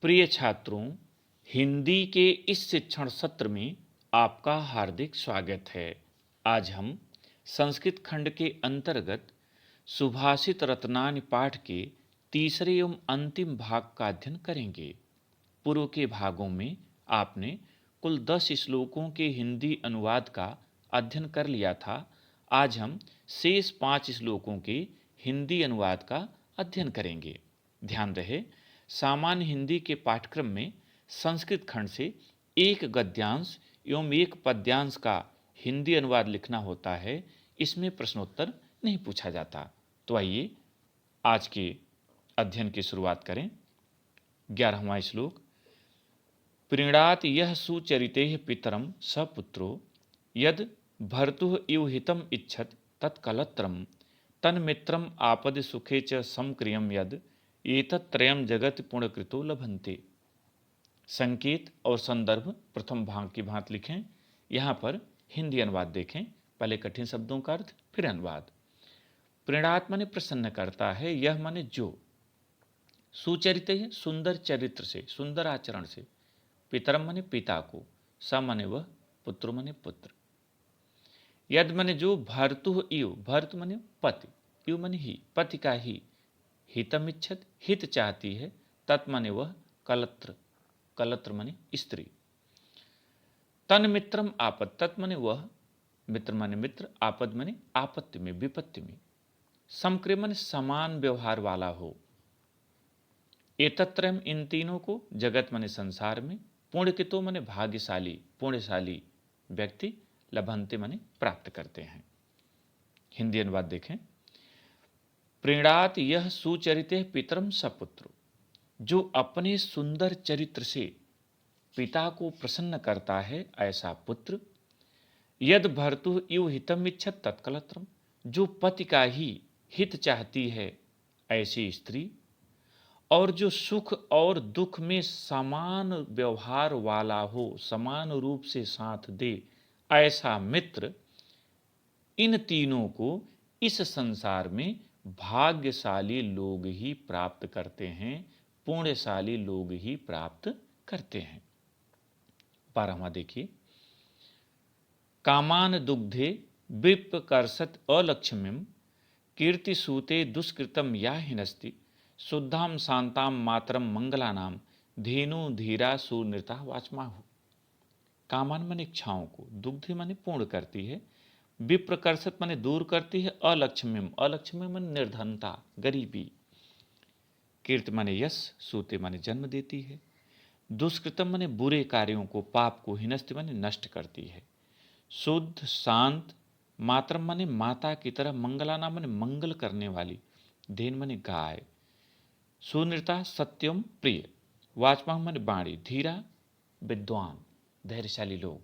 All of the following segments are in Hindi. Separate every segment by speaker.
Speaker 1: प्रिय छात्रों, हिंदी के इस शिक्षण सत्र में आपका हार्दिक स्वागत है। आज हम संस्कृत खंड के अंतर्गत सुभाषित रत्नानि पाठ के तीसरे एवं अंतिम भाग का अध्ययन करेंगे। पूर्व के भागों में आपने कुल 10 श्लोकों के हिंदी अनुवाद का अध्ययन कर लिया था। आज हम शेष 5 श्लोकों के हिंदी अनुवाद का अध्ययन करेंगे। ध्यान रहे, सामान्य हिंदी के पाठ्यक्रम में संस्कृत खंड से एक गद्यांश एवं एक पद्यांश का हिंदी अनुवाद लिखना होता है। इसमें प्रश्नोत्तर नहीं पूछा जाता। तो आइए आज के अध्ययन की शुरुआत करें। 11वां श्लोक। प्रीणात यह सुचरितेः पितरं सपुत्रो यद भर्तुः इव हितम् इच्छत तत्कलत्रं तन्मित्रम् आपदि सुखे च समक्रियं यद एतत्त्रयं जगत पुण्यकृतो लभन्ते। संकेत और संदर्भ प्रथम भाग की भांति लिखें। यहाँ पर हिंदी अनुवाद देखें। पहले कठिन शब्दों का अर्थ, फिर अनुवाद। प्रीणात माने प्रसन्न करता है, यह माने जो, सुचरित है सुंदर चरित्र से, सुंदर आचरण से, पितरम माने पिता को, स माने वह, पुत्र माने पुत्र, यद माने जो, भर्तु इव, भर्त माने पति, इव माने ही, पति का ही, हितम इच्छत हित चाहती है, तत् माने वह, कलत्र, कलत्र माने स्त्री, तन मित्रम आपद, तत् माने वह, मित्र माने मित्र, आपद माने आपत्ति में, विपत्ति में, समक्रिय माने समान व्यवहार वाला हो, एतत्रयम इन तीनों को, जगत माने संसार में, पुण्यकृतो माने भाग्यशाली, पुण्यशाली व्यक्ति, लभंते माने प्राप्त करते हैं। हिंदी अनुवाद देखें। प्रीणात यह सुचरिते पितरम सपुत्र, जो अपने सुंदर चरित्र से पिता को प्रसन्न करता है ऐसा पुत्र, यद भर्तु इव हितम इच्छत तत्कलत्रम, जो पति का ही हित चाहती है ऐसी स्त्री, और जो सुख और दुख में समान व्यवहार वाला हो, समान रूप से साथ दे ऐसा मित्र, इन तीनों को इस संसार में भाग्यशाली लोग ही प्राप्त करते हैं, पुण्यशाली लोग ही प्राप्त करते हैं। 12वां देखिए। कामान दुग्धे विप्रकर्षत अलक्ष्मीम कीर्ति सूते दुष्कृतम या हिनस्ति शुद्धाम शांताम मातरम मंगलानाम धेनु धीरा सुनृता वाचमाहु। कामान माने इच्छाओं को, दुग्ध माने पूर्ण करती है, विप्रकर्षत माने दूर करती है, अलक्ष्मीम, अलक्ष्मी माने निर्धनता, गरीबी, कीर्ति माने यश, सूते माने जन्म देती है, दुष्कृतम माने बुरे कार्यों को, पाप को, हिनस्ति माने नष्ट करती है, शुद्ध शांत, मातरम माने माता की तरह, मंगलाना माने मंगल करने वाली, धेन माने गाय, सुनृता सत्यम प्रिय, वाचमा माने बाणी, धीरा विद्वान, धैर्यशाली लोग।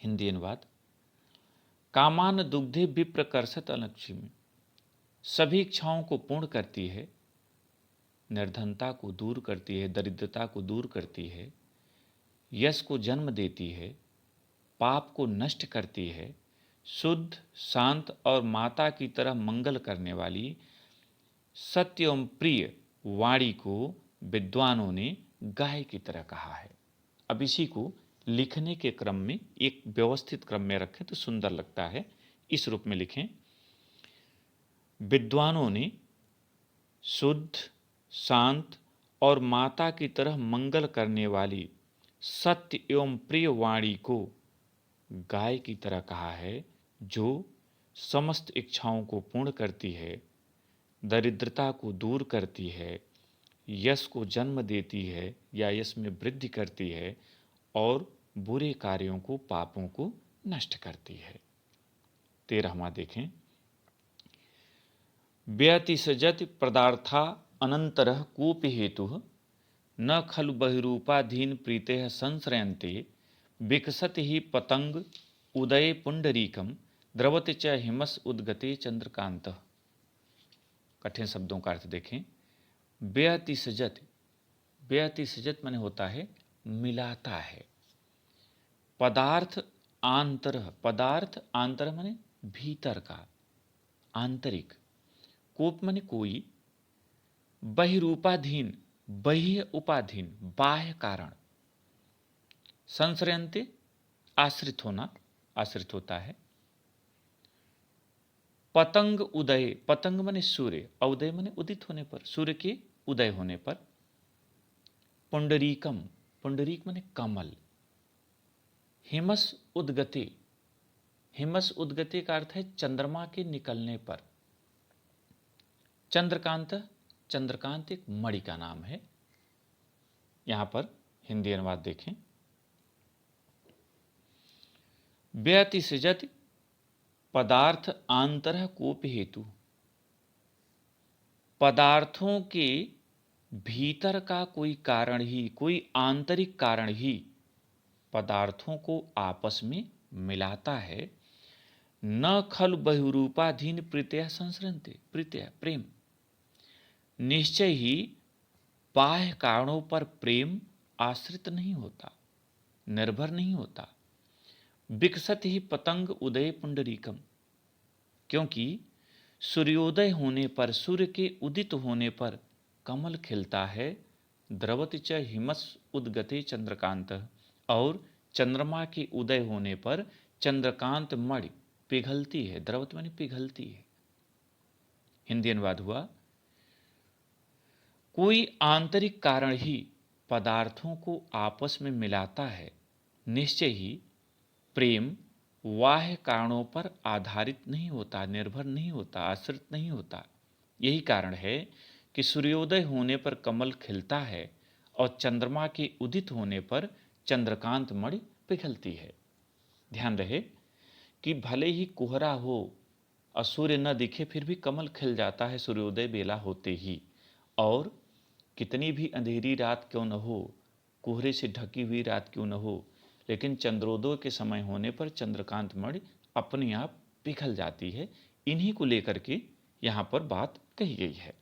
Speaker 1: हिंदी अनुवाद। कामान दुग्धे विप्रकर्षत अलक्ष्मी, सभी इच्छाओं को पूर्ण करती है, निर्धनता को दूर करती है, दरिद्रता को दूर करती है, यश को जन्म देती है, पाप को नष्ट करती है, शुद्ध शांत और माता की तरह मंगल करने वाली, सत्य एवं प्रिय वाणी को विद्वानों ने गाय की तरह कहा है। अब इसी को लिखने के क्रम में एक व्यवस्थित क्रम में रखें तो सुंदर लगता है। इस रूप में लिखें। विद्वानों ने शुद्ध शांत और माता की तरह मंगल करने वाली सत्य एवं प्रिय वाणी को गाय की तरह कहा है, जो समस्त इच्छाओं को पूर्ण करती है, दरिद्रता को दूर करती है, यश को जन्म देती है या यश में वृद्धि करती है, और बुरे कार्यों को, पापों को नष्ट करती है। 13वां देखें। व्यतिसजति पदार्था अनंतरः कोपि हेतुः न खलु बहिरूपाधीन प्रीतेः संश्रयन्ते विकसति ही पतंग उदये पुंडरीकम द्रवति च हिमस उद्गते चंद्रकांतः। कठिन शब्दों का अर्थ देखें। व्यतिसजत, व्यतिसजत माने होता है मिलाता है, पदार्थ आंतर, पदार्थ आंतर माने भीतर का, आंतरिक, कोप माने कोई, बहिरूपाधीन बाह्य उपाधीन, बाह्य कारण। संश्रयन्ते आश्रित होना, आश्रित होता है। पतंग उदय, पतंग माने सूर्य, उदय माने उदित होने पर, सूर्य के उदय होने पर। पुंडरीकम, पुंडरीक माने कमल। हिमस उद्गते, हिमस उद्गते का अर्थ है चंद्रमा के निकलने पर। चंद्रकांत, चंद्रकांत एक मणि का नाम है। यहां पर हिंदी अनुवाद देखें। व्यतिसृजति पदार्थ आंतरः कोपि हेतु, पदार्थों के भीतर का कोई कारण ही, कोई आंतरिक कारण ही पदार्थों को आपस में मिलाता है। न खल बहुरूपाधीन प्रीतया संसरन्ते, प्रीतया प्रेम, निश्चय ही बाह्य कारणों पर प्रेम आश्रित नहीं होता, निर्भर नहीं होता। विकसत ही पतंग उदय पुंडरीकम, क्योंकि सूर्योदय होने पर, सूर्य के उदित होने पर कमल खिलता है। द्रवति च हिमस उद्गते चंद्रकांत, और चंद्रमा के उदय होने पर चंद्रकांत मणि पिघलती है। द्रवत माने पिघलती है। हिंदी अनुवाद हुआ, कोई आंतरिक कारण ही पदार्थों को आपस में मिलाता है। निश्चय ही प्रेम बाह्य कारणों पर आधारित नहीं होता, निर्भर नहीं होता, आश्रित नहीं होता। यही कारण है कि सूर्योदय होने पर कमल खिलता है और चंद्रमा के उदित होने पर चंद्रकांत मणि पिघलती है। ध्यान रहे कि भले ही कोहरा हो और सूर्य न दिखे, फिर भी कमल खिल जाता है सूर्योदय बेला होते ही। और कितनी भी अंधेरी रात क्यों न हो, कोहरे से ढकी हुई रात क्यों न हो, लेकिन चंद्रोदय के समय होने पर चंद्रकांत मणि अपने आप पिघल जाती है। इन्हीं को लेकर के यहां पर बात कही गई है।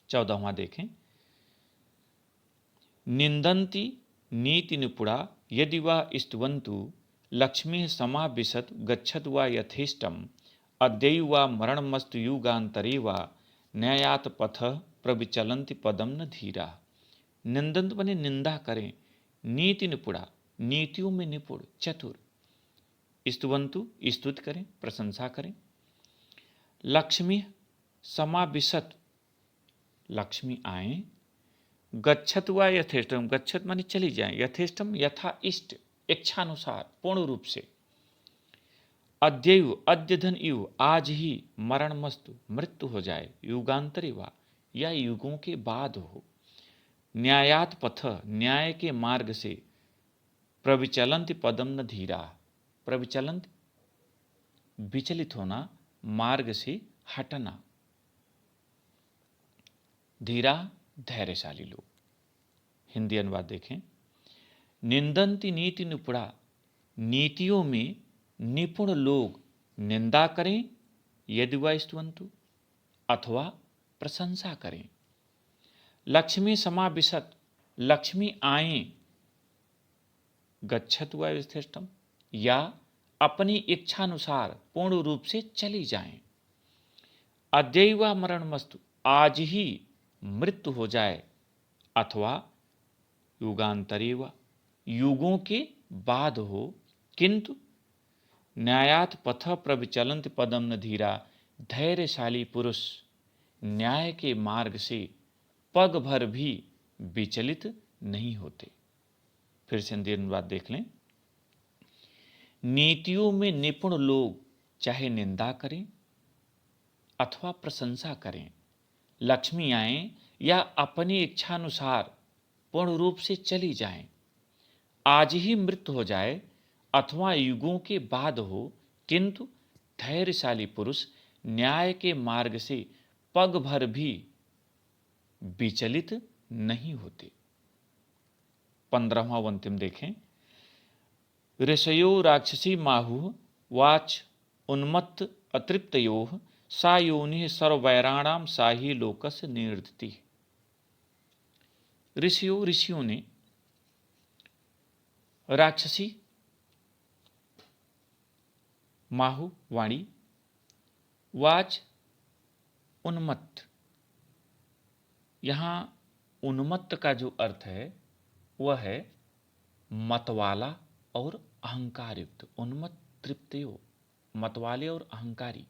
Speaker 1: 14वां देखें। निंदन्ति नीति निपुणा यदि वा स्तुवन्तु, लक्ष्मी समाविशत गच्छत वा यथेष्टम, अद्यैव वा मरणमस्तु युगांतरे वा, न्यायात पथ प्रविचलन्ति पदम न धीरा। निंदन्त बने निंदा करें, नीति निपुणा नीतियों में निपुण, चतुर। स्तुवन्तु स्तुति करें, प्रशंसा करें। लक्ष्मी समाविशत लक्ष्मी आए। गच्छत वा यथेष्टम, गच्छत माने चली जाए, यथेष्टम यथा इष्ट, इच्छानुसार, पूर्ण रूप से। अद्यैव अद्यधन इव, आज ही। मरणमस्तु मृत्यु हो जाए। युगांतरे वा, या युगों के बाद हो। न्यायात पथ न्याय के मार्ग से। प्रविचलंत पदम न धीरा, प्रविचलंत विचलित होना, मार्ग से हटना। धीरा धैर्यशाली लोग। हिंदी अनुवाद देखें। निंदन्ति नीति निपुणा, नीतियों में निपुण लोग निंदा करें, यदि वा स्तुवन्तु, अथवा प्रशंसा करें। लक्ष्मी समाविशत, लक्ष्मी आए। गच्छत वा यथेष्टम, या अपनी इच्छानुसार पूर्ण रूप से चली जाएं। अद्यैव वा मरणमस्तु, आज ही मृत्यु हो जाए। अथवा युगांतरे वा, युगों के बाद हो। किंतु न्यायात पथ प्रविचलंत पदम न धीरा, धैर्यशाली पुरुष न्याय के मार्ग से पग भर भी विचलित नहीं होते। फिर से हिंदी अनुवाद देख लें। नीतियों में निपुण लोग चाहे निंदा करें अथवा प्रशंसा करें, लक्ष्मी आए या अपनी इच्छानुसार पूर्ण रूप से चली जाएं, आज ही मृत्यु हो जाए अथवा युगों के बाद हो, किंतु धैर्यशाली पुरुष न्याय के मार्ग से पग भर भी विचलित नहीं होते। 15वां अंतिम देखें। ऋषयो राक्षसी माहु वाच उन्मत्त अतृप्तयो, सा योनि सर्वैराणाम सा ही लोकस्य निर्दति। ऋषियों ने राक्षसी माहु वाणी, वाच उन्मत्त, यहाँ उन्मत्त का जो अर्थ है वह है मतवाला और अहंकार युक्त। उन्मत्त तृप्तयो, मतवाले और अहंकारी।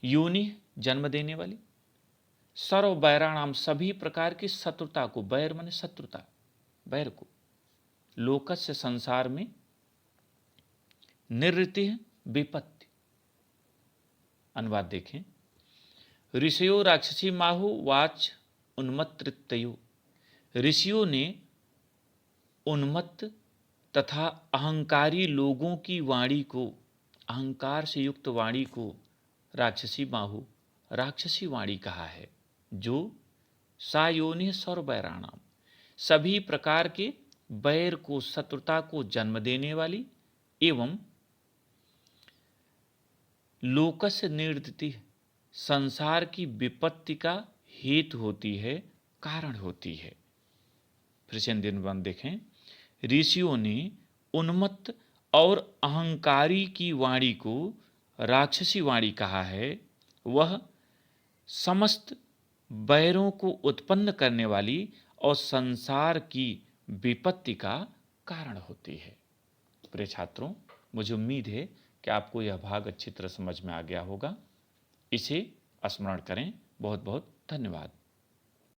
Speaker 1: योनि जन्म देने वाली। सर्व बैराणाम सभी प्रकार की शत्रुता को, बैर माने शत्रुता, बैर को, लोकस्य संसार में, निवृत्ति है विपत्ति। अनुवाद देखें। ऋषियों राक्षसी माहु वाच उन्मत्तयो। ऋषियों ने उन्मत्त तथा अहंकारी लोगों की वाणी को, अहंकार से युक्त वाणी को राक्षसी माहु, राक्षसी वाणी कहा है, जो सा योनि सर्वैराणाम सभी प्रकार के बैर को, शत्रुता को जन्म देने वाली एवं लोकस्य निवृत्ति संसार की विपत्ति का हेतु होती है, कारण होती है। फिर से दिन देखें। ऋषियों ने उन्मत्त और अहंकारी की वाणी को राक्षसी वाणी कहा है। वह समस्त बैरों को उत्पन्न करने वाली और संसार की विपत्ति का कारण होती है। प्रिय छात्रों, मुझे उम्मीद है कि आपको यह भाग अच्छी तरह समझ में आ गया होगा। इसे स्मरण करें। बहुत बहुत धन्यवाद।